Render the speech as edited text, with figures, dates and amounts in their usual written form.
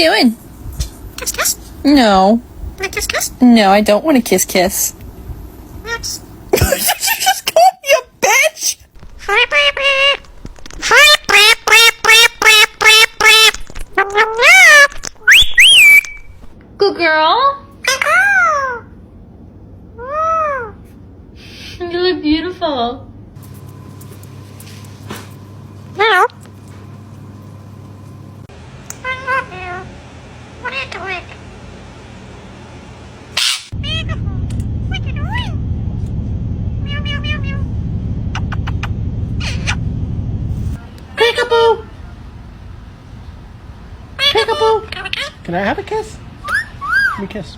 doing? Kiss, kiss. No. Want to kiss, kiss? No, I don't want to kiss kiss. Yes. Did you just call me a bitch? Good girl. You look beautiful. Hello. I love you. What are you doing? What are you doing? Meow, meow, meow, meow. Peekaboo. Peekaboo. Can we kiss? Can I have a kiss? Let me kiss.